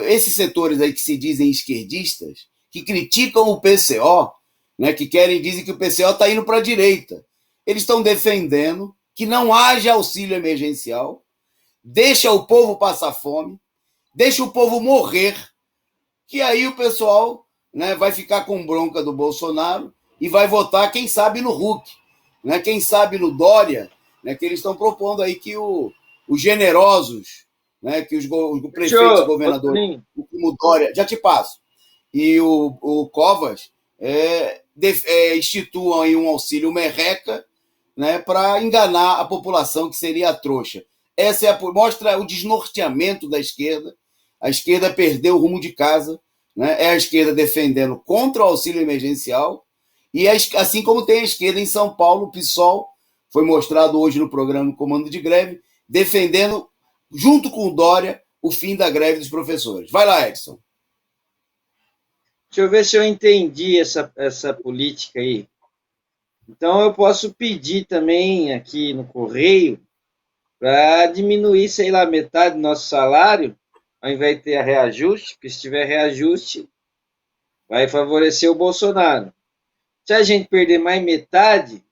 Speaker 1: esses setores aí que se dizem esquerdistas, que criticam o PCO, né, que dizem que o PCO está indo para a direita, eles estão defendendo que não haja auxílio emergencial, deixa o povo passar fome, deixa o povo morrer, que aí o pessoal, né, vai ficar com bronca do Bolsonaro e vai votar, quem sabe, no Huck, né, quem sabe no Dória, né, que eles estão propondo aí que os generosos, né, que os prefeitos, governadores, como Dória, já te passo, e o Covas instituam aí um auxílio merreca, né, para enganar a população, que seria a trouxa. Essa mostra o desnorteamento da esquerda. A esquerda perdeu o rumo de casa, né? É a esquerda defendendo contra o auxílio emergencial, e assim como tem a esquerda em São Paulo, o PSOL, foi mostrado hoje no programa Comando de Greve, defendendo, junto com o Dória, o fim da greve dos professores. Vai lá, Edson.
Speaker 2: Deixa eu ver se eu entendi essa política aí. Então, eu posso pedir também aqui no Correio para diminuir, sei lá, metade do nosso salário, ao invés de ter reajuste, porque se tiver reajuste, vai favorecer o Bolsonaro. Se a gente perder mais metade,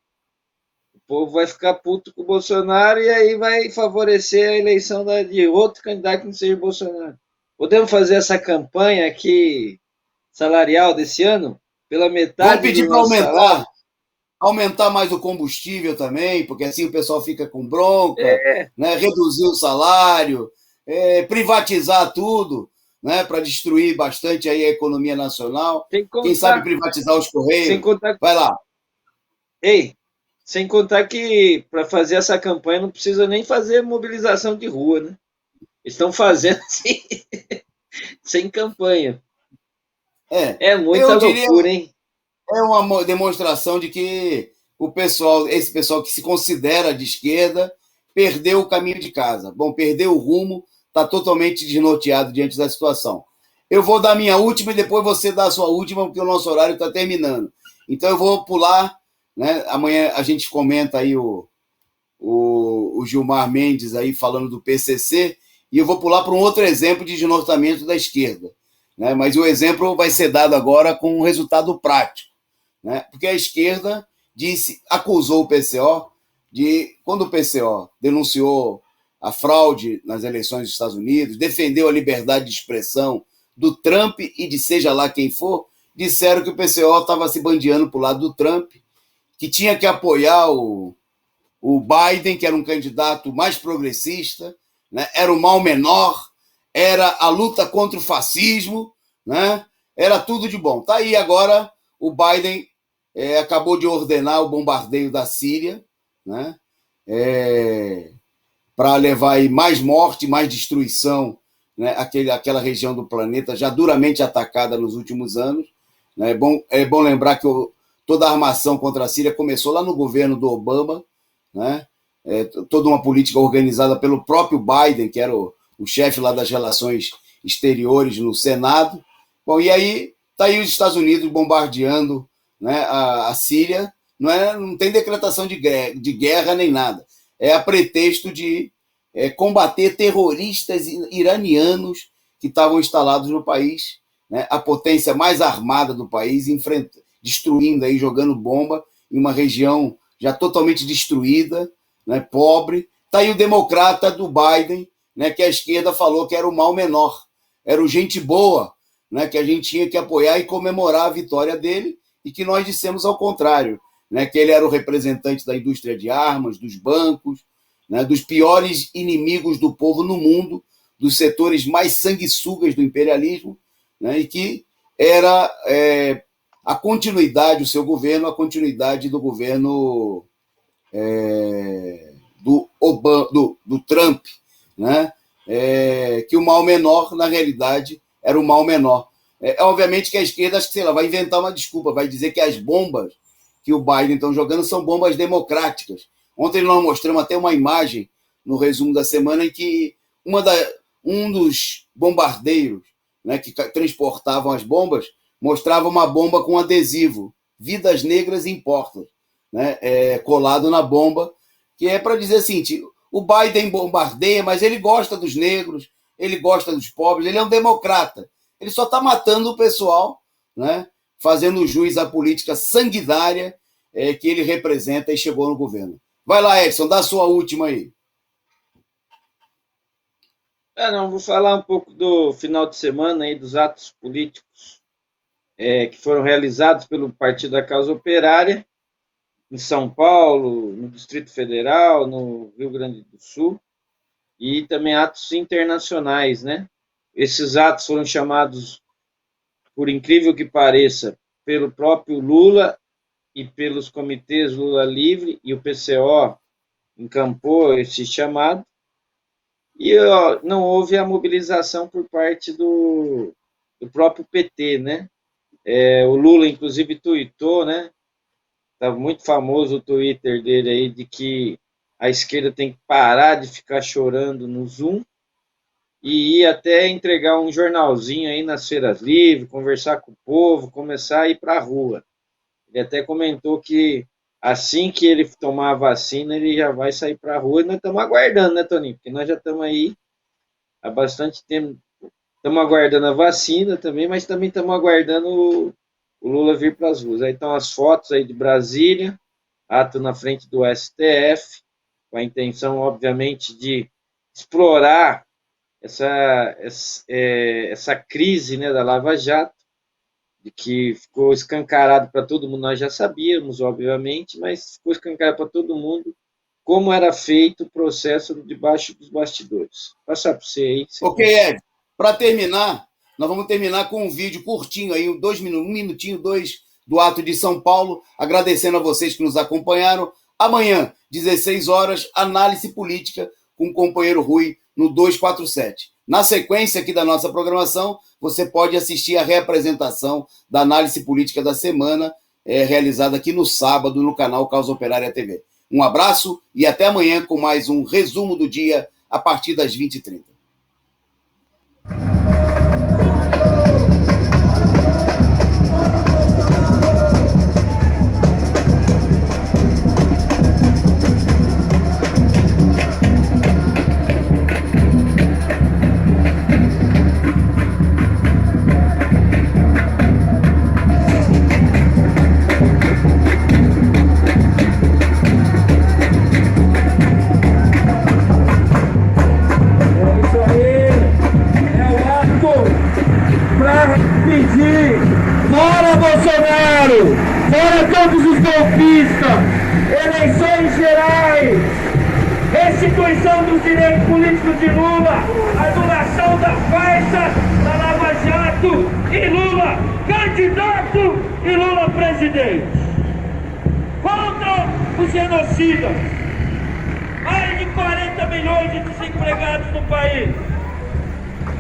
Speaker 2: o povo vai ficar puto com o Bolsonaro e aí vai favorecer a eleição de outro candidato que não seja o Bolsonaro. Podemos fazer essa campanha aqui salarial desse ano pela
Speaker 1: Vamos
Speaker 2: metade
Speaker 1: pedir
Speaker 2: do
Speaker 1: para
Speaker 2: nosso salário?
Speaker 1: aumentar mais o combustível também, porque assim o pessoal fica com bronca, né? Reduzir o salário, privatizar tudo, né? Para destruir bastante aí a economia nacional.
Speaker 2: Sem
Speaker 1: Quem sabe
Speaker 2: contar,
Speaker 1: privatizar os
Speaker 2: sem
Speaker 1: Correios.
Speaker 2: contar,
Speaker 1: Vai lá.
Speaker 2: ei, sem contar que para fazer essa campanha não precisa nem fazer mobilização de rua, né? Eles estão fazendo assim, sem campanha. É
Speaker 1: Eu
Speaker 2: muita
Speaker 1: diria,
Speaker 2: loucura, hein?
Speaker 1: é uma demonstração de que esse pessoal que se considera de esquerda, perdeu o caminho de casa. Bom, perdeu o rumo, está totalmente desnorteado diante da situação. Eu vou dar minha última e depois você dá a sua última, porque o nosso horário está terminando. Então eu vou pular, né? Amanhã a gente comenta aí o Gilmar Mendes aí falando do PCC, e eu vou pular para um outro exemplo de desnortamento da esquerda. Né? Mas o exemplo vai ser dado agora com um resultado prático. Né? Porque a esquerda acusou o PCO quando o PCO denunciou a fraude nas eleições dos Estados Unidos, defendeu a liberdade de expressão do Trump e de seja lá quem for, disseram que o PCO estava se bandeando para o lado do Trump, que tinha que apoiar o Biden, que era um candidato mais progressista, né? Era o mal menor, era a luta contra o fascismo, né? Era tudo de bom. Tá aí agora o Biden acabou de ordenar o bombardeio da Síria, né? Para levar aí mais morte, mais destruição, né? Aquela região do planeta já duramente atacada nos últimos anos. Né? É bom lembrar que toda a armação contra a Síria começou lá no governo do Obama, né? Toda uma política organizada pelo próprio Biden, que era o chefe lá das relações exteriores no Senado. Bom, e aí está aí os Estados Unidos bombardeando, né, a Síria. Não tem decretação de guerra nem nada. É a pretexto de combater terroristas iranianos que estavam instalados no país, né, a potência mais armada do país, destruindo aí, jogando bomba em uma região já totalmente destruída, né, pobre. Está aí o democrata do Biden, né, que a esquerda falou que era o mal menor, era o gente boa, né, que a gente tinha que apoiar e comemorar a vitória dele, e que nós dissemos ao contrário, né, que ele era o representante da indústria de armas, dos bancos, né, dos piores inimigos do povo no mundo, dos setores mais sanguessugas do imperialismo, né, e que era a continuidade, o seu governo, a continuidade do governo do Trump, né? Que o mal menor, na realidade, era o mal menor. Obviamente que a esquerda, acho que, sei lá, vai inventar uma desculpa, vai dizer que as bombas que o Biden está jogando são bombas democráticas. Ontem nós mostramos até uma imagem no resumo da semana em que um dos bombardeiros, né, que transportavam as bombas mostrava uma bomba com adesivo, Vidas Negras Importam, né, colado na bomba, que é para dizer assim, o Biden bombardeia, mas ele gosta dos negros, ele gosta dos pobres, ele é um democrata. Ele só está matando o pessoal, né, fazendo jus à política sanguinária que ele representa e chegou no governo. Vai lá, Edson, dá a sua última aí.
Speaker 2: Não, vou falar um pouco do final de semana aí, dos atos políticos que foram realizados pelo Partido da Causa Operária, em São Paulo, no Distrito Federal, no Rio Grande do Sul, e também atos internacionais, né? Esses atos foram chamados por incrível que pareça, pelo próprio Lula e pelos comitês Lula Livre, e o PCO encampou esse chamado, e não houve a mobilização por parte do próprio PT, né? O Lula, inclusive, tuitou, né? Tá muito famoso o Twitter dele aí, de que a esquerda tem que parar de ficar chorando no Zoom e ir até entregar um jornalzinho aí nas feiras livres, conversar com o povo, começar a ir para a rua. Ele até comentou que assim que ele tomar a vacina, ele já vai sair para a rua, e nós estamos aguardando, né, Toninho? Porque nós já estamos aí há bastante tempo, estamos aguardando a vacina também, mas também estamos aguardando o Lula vir para as ruas. Aí estão as fotos aí de Brasília, ato na frente do STF, com a intenção, obviamente, de explorar essa crise, né, da Lava Jato, de que ficou escancarado para todo mundo. Nós já sabíamos, obviamente, mas ficou escancarado para todo mundo como era feito o processo debaixo dos bastidores. Vou passar para você aí.
Speaker 1: Ok, Ed. Para terminar, nós vamos terminar com um vídeo curtinho aí, 2 minutos, 1 minutinho, 2, do ato de São Paulo, agradecendo a vocês que nos acompanharam. Amanhã, 16 horas, análise política com o companheiro Rui no 247. Na sequência aqui da nossa programação, você pode assistir a reapresentação da análise política da semana, realizada aqui no sábado no canal Causa Operária TV. Um abraço e até amanhã com mais um resumo do dia a partir das 20h30.
Speaker 3: Fora todos os golpistas, eleições gerais, restituição dos direitos políticos de Lula, anulação da farsa da Lava Jato e Lula candidato e Lula presidente. Contra os genocidas, mais de 40 milhões de desempregados no país.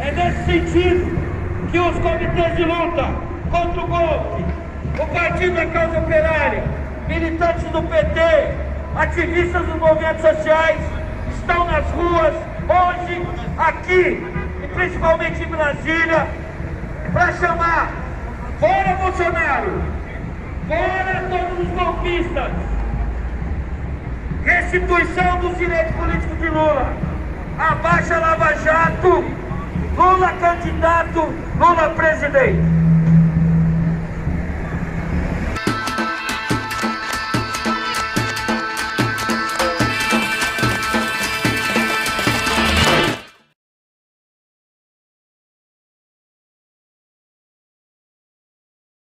Speaker 3: É nesse sentido que os comitês de luta contra o golpe, o Partido da Causa Operária, militantes do PT, ativistas dos movimentos sociais estão nas ruas hoje, aqui e principalmente em Brasília, para chamar fora Bolsonaro, fora todos os golpistas, restituição dos direitos políticos de Lula, abaixa Lava Jato, Lula candidato, Lula presidente.